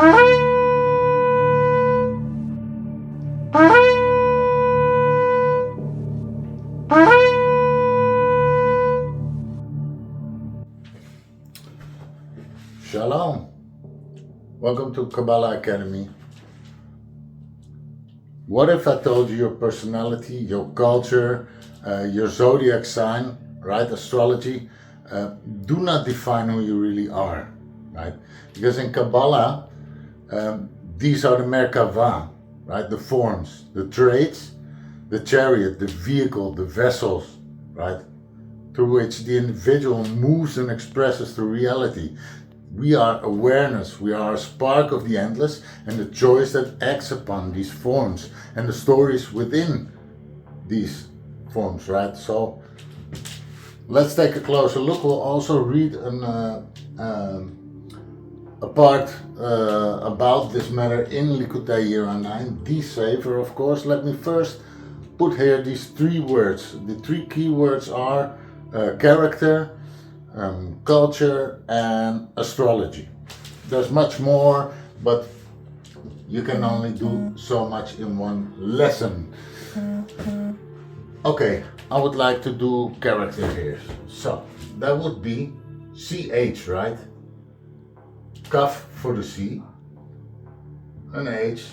Shalom. Welcome to Kabbalah Academy. What if I told you your personality, your culture, your zodiac sign, right, astrology, do not define who you really are, right? Because in Kabbalah, these are the mekubal, right, the forms, the traits, the chariot, the vehicle, the vessels, right, through which the individual moves and expresses the reality. We are awareness, we are a spark of the endless and the choice that acts upon these forms and the stories within these forms, right? So let's take a closer look. We'll also read a part about this matter in Likkutei Yirah 9, the Sefer, of course. Let me first put here these three words. The three key words are character, culture, and astrology. There's much more, but you can only do so much in one lesson. Okay, I would like to do character here. So that would be CH, right? Kaf for the C, an H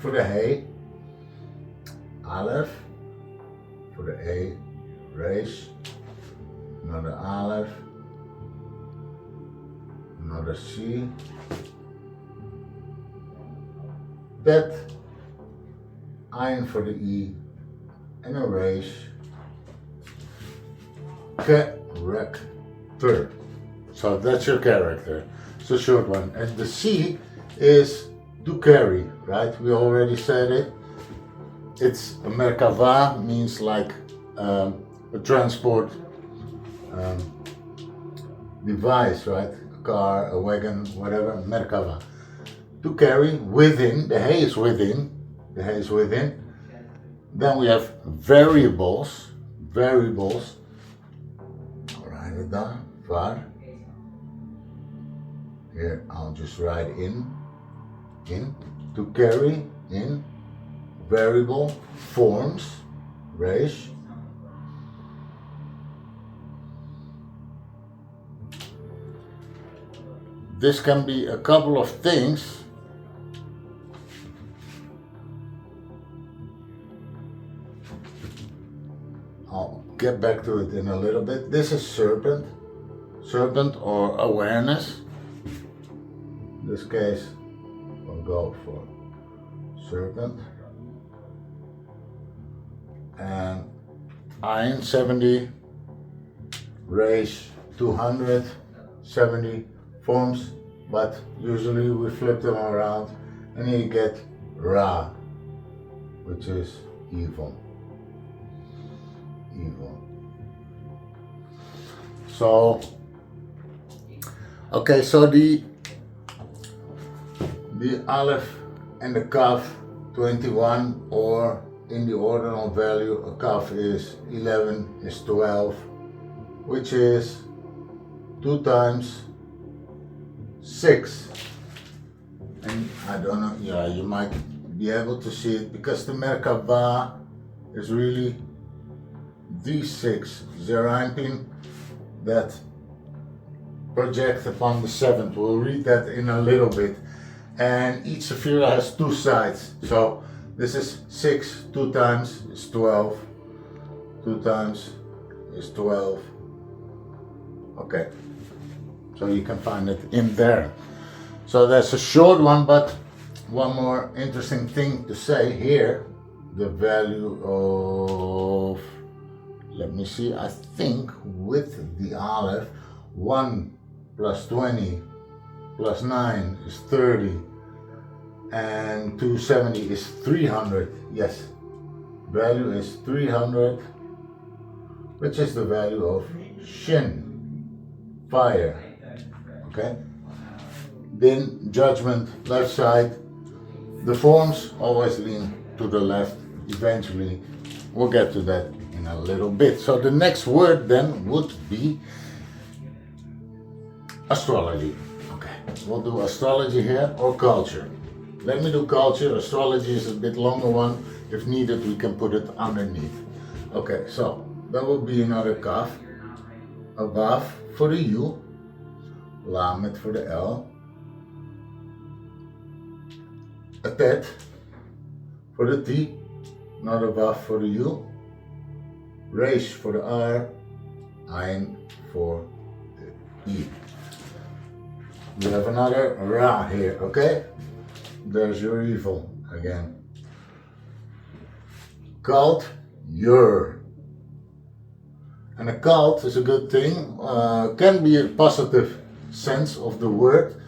for the Hey, Aleph for the A, Resh, another Aleph, another C, Bet, Ayin for the E, and a Resh, Character. So that's your character. It's a short one. And the C is to carry, right? We already said it. It's a merkava, means like a transport device, right? A car, a wagon, whatever, merkava. To carry within, the hay is within, the hay is within. Then we have variables, I'll write it down, var. Here I'll just write in, to carry, in, variable, forms, resh. This can be a couple of things. I'll get back to it in a little bit. This is serpent or awareness. In this case, we'll go for serpent. And Ayin 70, Resh 270 forms, but usually we flip them around and you get Ra, which is evil. So, okay, so the Aleph and the Kaf 21, or in the ordinal value, a Kaf is 11, is 12, which is 2 times 6. And I don't know, yeah, you might be able to see it because the merkava is really these 6 zerampin that project upon the 7th. We'll read that in a little bit. And each sephira has 2 sides. So this is 6, 2 times is 12. 2 times is 12. Okay. So you can find it in there. So that's a short one, but one more interesting thing to say here. The value of, let me see, I think with the Aleph, 1 plus 20 plus 9 is 30, and 270 is 300. Yes, value is 300, which is the value of Shin, fire. Okay. Then judgment, left side. The forms always lean to the left. Eventually, we'll get to that in a little bit. So the next word then would be astrology. Okay. we'll do astrology here or culture. Let me do culture. Astrology is a bit longer one. If needed, we can put it underneath. Okay, so that will be another kaf. A vav for the U, lamet for the L, a tet for the T, another vav for the U, resh for the R, ein for the E. We have another ra here, okay? There's your evil again. Called Yirah. And a cult is a good thing, can be a positive sense of the word,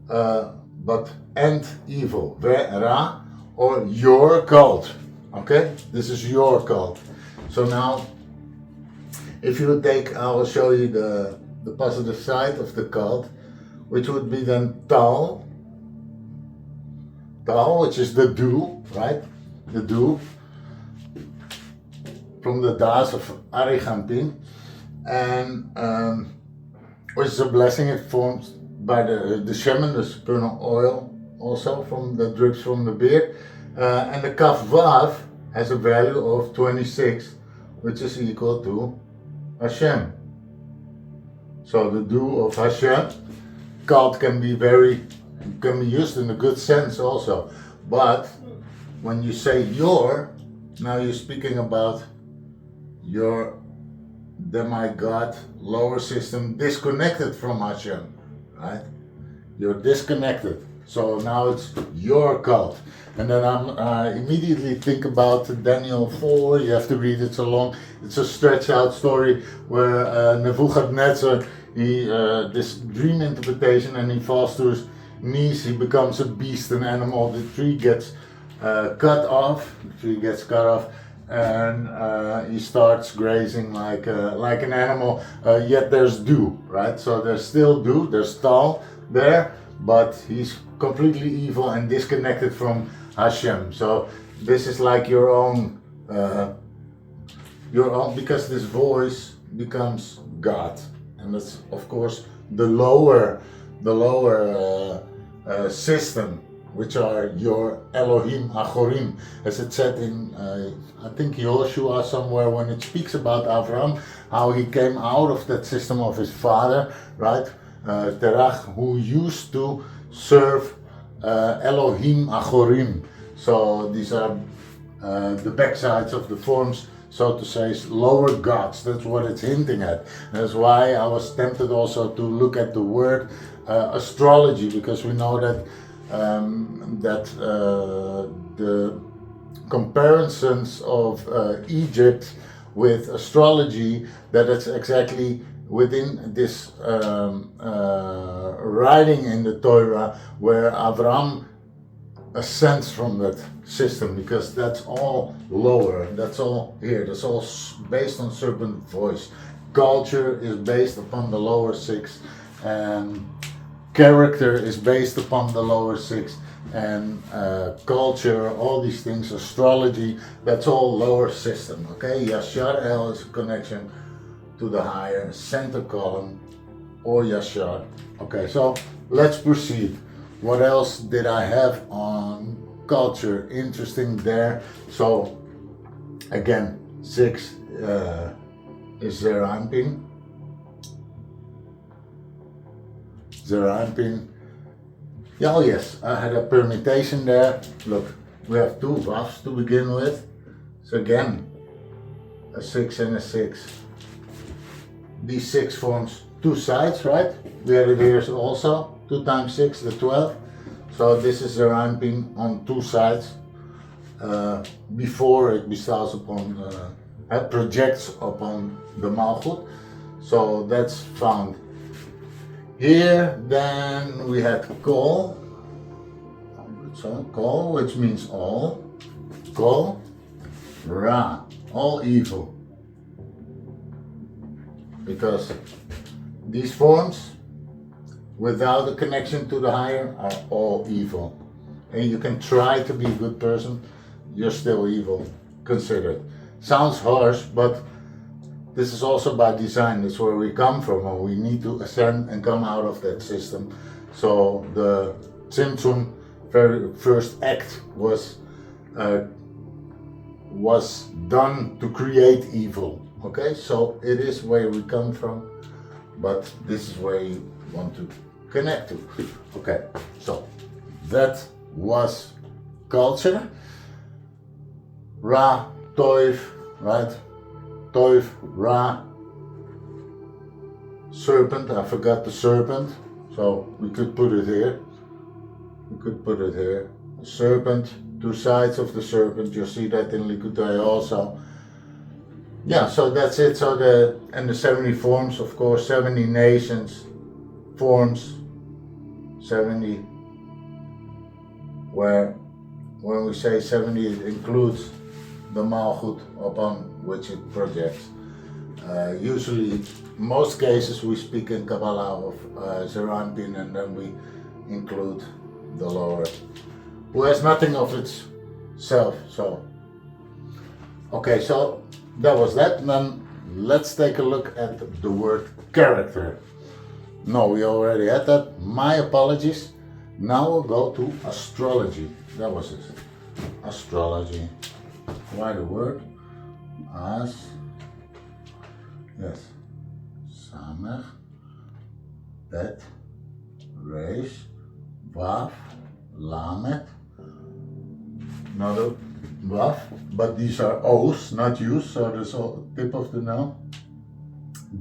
but and evil, ra, or your cult, okay? This is your cult. So now, if you take, I will show you the positive side of the cult, which would be then tal, which is the dew, right? The dew. From the das of Arigampin, and which is a blessing. It formed by the shaman, the supernal oil, also from the drips from the beard, and the kaf vav has a value of 26, which is equal to Hashem. So the dew of Hashem, cult can be used in a good sense also, but when you say now you're speaking about your demigod lower system disconnected from Hashem, right? You're disconnected. So now it's your cult. And then I immediately think about Daniel 4. You have to read it so long. It's a stretched out story where Nebuchadnezzar, this dream interpretation, and he falls to his knees. He becomes a beast, an animal. The tree gets cut off. And he starts grazing like an animal, yet there's dew, right? So there's still dew, there's tal there, but he's completely evil and disconnected from Hashem. So this is like your own, because this voice becomes God, and that's of course the lower system, which are your Elohim Achorim, as it said in, I think Joshua somewhere, when it speaks about Avram, how he came out of that system of his father, right? Terach, who used to serve Elohim Achorim. So these are the backsides of the forms, so to say, lower gods. That's what it's hinting at. That's why I was tempted also to look at the word astrology, because we know that the comparisons of Egypt with astrology, that it's exactly within this writing in the Torah where Avram ascends from that system, because that's all lower, that's all here, that's all based on serpent voice. Culture is based upon the lower six, and character is based upon the lower six, and culture, all these things, astrology, that's all lower system, okay? Yashar El is a connection to the higher center column, or Yashar. Okay, so let's proceed. What else did I have on culture? Interesting there. So again, 6 is Zerampin. Yeah, oh yes, I had a permutation there. Look, we have 2 vavs to begin with. So again, a 6 and a 6. These 6 forms 2 sides, right? We have it here also, 2 times 6, the 12. So this is the ramping on 2 sides before it bestows upon, projects upon the Malchut. So that's found here. Then we had kol, so kol, which means all, kol, ra, all evil. Because these forms, without a connection to the higher, are all evil. And you can try to be a good person, you're still evil, considered. Sounds harsh, but this is also by design. That's where we come from, and we need to ascend and come out of that system. So the Tzimtzum very first act was done to create evil. Okay, so it is where we come from, but this is where you want to connect to. Okay, so that was culture. Ra, Toiv, right? Toiv, Ra, serpent. I forgot the serpent, so we could put it here. The serpent, two sides of the serpent. You'll see that in Likkutei also. Yeah, so that's it. So the 70 forms, of course, 70 nations, forms, 70. Where when we say 70, it includes the Malchut upon which it projects. Usually, most cases we speak in Kabbalah of Zeranpin, and then we include the lower, who has nothing of itself. So, okay, so that was that. And then let's take a look at the word character. No, we already had that. My apologies. Now we'll go to astrology. That was it. Astrology. Why the word? Yes. Samech, Bet, Resh, Vav, Lamet. Another Vav, but these are O's, not U's, so there's a tip of the nail.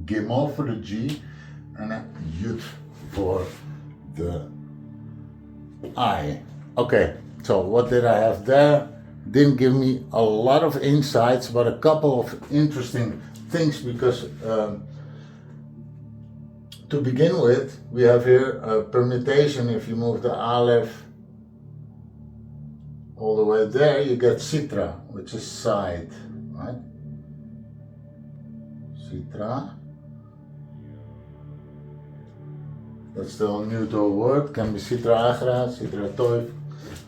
Gimel for the G, and a Yud for the I. Okay, so what did I have there? Didn't give me a lot of insights, but a couple of interesting things, because to begin with, we have here a permutation. If you move the Aleph all the way there, you get Sitra, which is side, right? Sitra. That's still a neutral word, can be Sitra Agra, Sitra Toiv.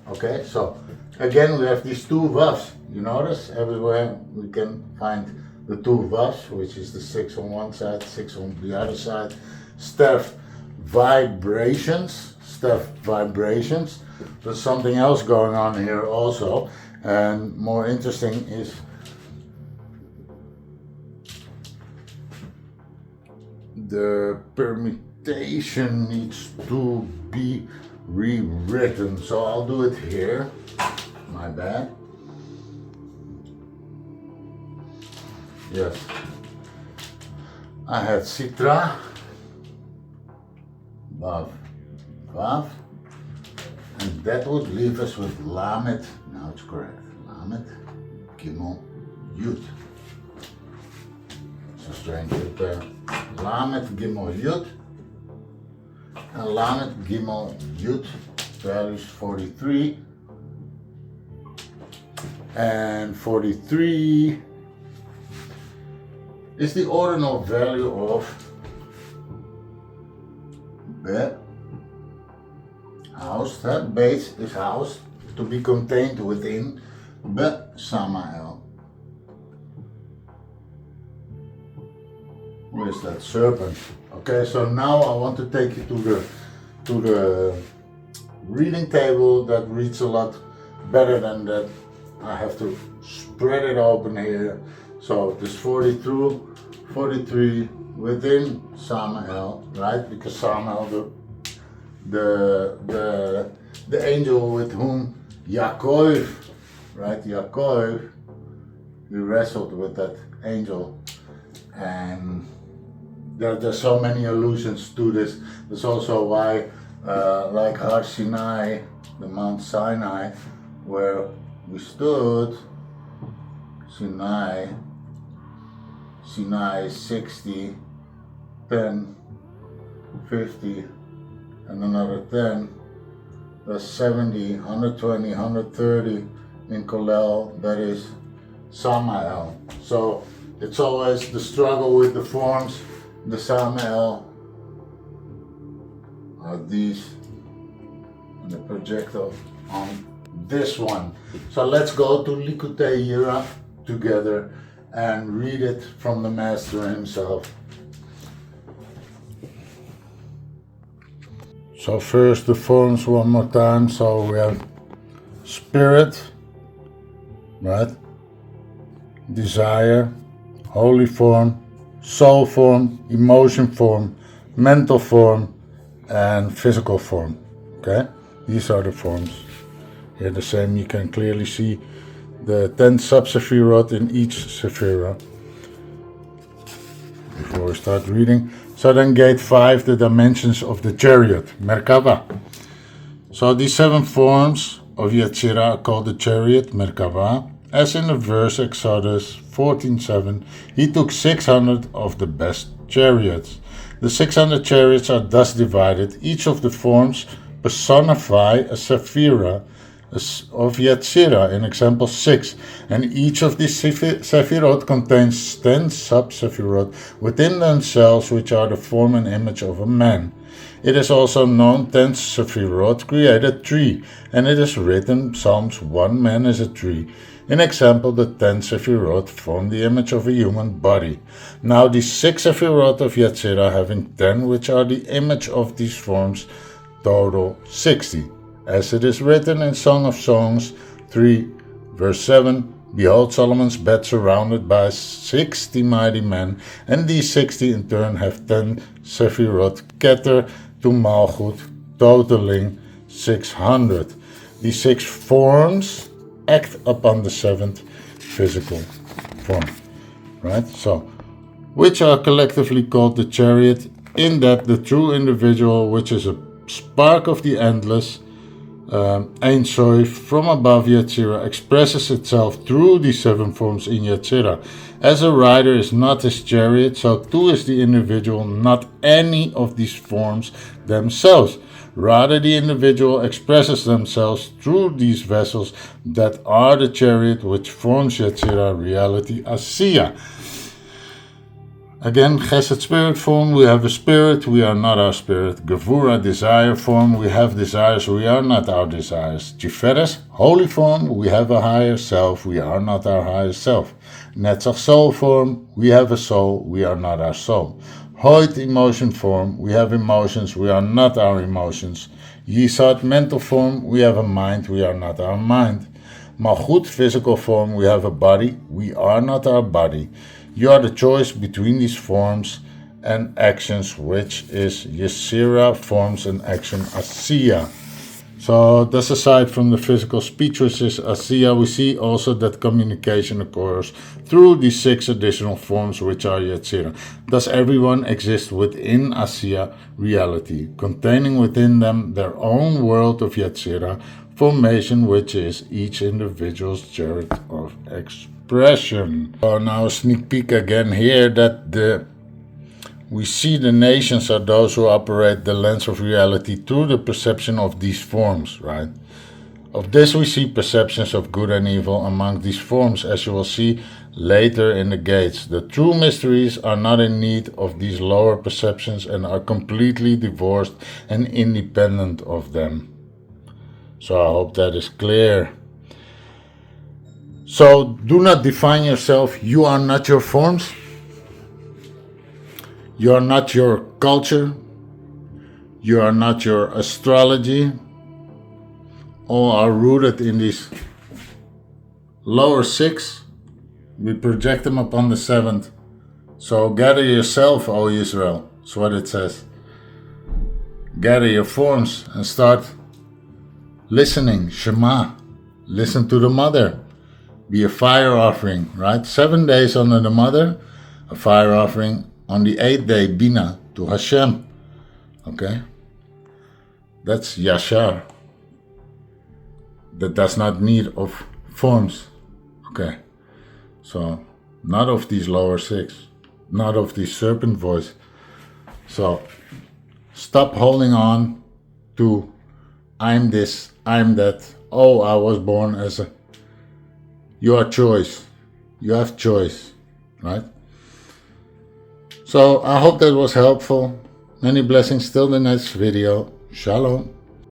Okay, so again we have these two Vavs. You notice everywhere we can find the two Vavs, which is the 6 on one side, 6 on the other side. Staff vibrations. There's something else going on here also, and more interesting is the permutation needs to be rewritten, so I'll do it here. My bad. Yes, I had Sitra, Vav, Vav, and that would leave us with Lamet. Now it's correct. Lamet, Gimel, Yud. So strange that Lamet, Gimel, Yud, and Lamet, Gimel, Yud, values 43, and 43 is the ordinal value of Bet, housed. Base is housed, to be contained within Bet Samael. Where is that serpent? Okay, so now I want to take you to the reading table that reads a lot better than that. I have to spread it open here. So this 43 within Samael, right? Because Samael, the angel with whom Yaakov, right? Yaakov, he wrestled with that angel, and there's so many allusions to this. That's also why, like Har Sinai, the Mount Sinai, where we stood, Sinai 60, 10, 50, and another 10. That's 70, 120, 130 in Kollel, that is Samael. So it's always the struggle with the forms. The Samael are these, and the projectile on this one. So let's go to Likkutei Yirah together and read it from the Master himself. So first the forms one more time. So we have spirit, right? Desire, holy form, soul form, emotion form, mental form, and physical form. Okay, these are the forms. Here the same, you can clearly see the 10 sub-sephirot in each sephira. Before we start reading. So then gate 5, the dimensions of the chariot, Merkava. So these 7 forms of Yetzirah are called the chariot, Merkava. As in the verse Exodus 14:7, he took 600 of the best chariots. The 600 chariots are thus divided. Each of the forms personify a sephira of Yetzirah in example 6, and each of these sephirot contains 10 sub-sephirot within themselves, which are the form and image of a man. It is also known 10 sephirot create a tree, and it is written Psalms 1 man is a tree. In example, the 10 sephirot form the image of a human body. Now these 6 sephirot of Yetzirah having 10, which are the image of these forms, total 60. As it is written in Song of Songs 3 verse 7, behold Solomon's bed surrounded by 60 mighty men, and these 60 in turn have 10 sephirot keter to malchut, totaling 600. These 6 forms act upon the 7th physical form, right? So, which are collectively called the chariot, in that the true individual, which is a spark of the endless, Ein Sof, from above Yetzirah, expresses itself through these 7 forms in Yetzirah. As a rider is not his chariot, so too is the individual not any of these forms themselves. Rather, the individual expresses themselves through these vessels that are the chariot which forms Yetzirah reality, Asiya. Again, Chesed spirit form, we have a spirit, we are not our spirit. Gevura desire form, we have desires, we are not our desires. Tiferes holy form, we have a higher self, we are not our higher self. Netzach soul form, we have a soul, we are not our soul. Hoit emotion form, we have emotions, we are not our emotions. Yisad mental form, we have a mind, we are not our mind. Malchut physical form, we have a body, we are not our body. You are the choice between these forms and actions, which is Yetzirah forms and action Asiya. So that's aside from the physical speech, which is Asiya, we see also that communication occurs through these 6 additional forms, which are Yetzirah. Thus everyone exists within Asiya reality, containing within them their own world of Yetzirah formation, which is each individual's chariot of expression. So now a sneak peek again here that we see the nations are those who operate the lens of reality through the perception of these forms, right? Of this we see perceptions of good and evil among these forms, as you will see later in the gates. The true mysteries are not in need of these lower perceptions and are completely divorced and independent of them. So I hope that is clear. So do not define yourself. You are not your forms. You are not your culture. You are not your astrology. All are rooted in these lower 6. We project them upon the 7th. So gather yourself, O Israel. That's what it says. Gather your forms and start listening. Shema. Listen to the mother. Be a fire offering, right? 7 days under the mother, a fire offering. On the 8th day, Bina, to Hashem. Okay? That's Yashar. That does not need of forms. Okay? So, not of these lower 6. Not of the serpent voice. So, stop holding on to I'm this, I'm that. Oh, I was born as a... You are choice. You have choice. Right? So I hope that was helpful. Many blessings till the next video. Shalom.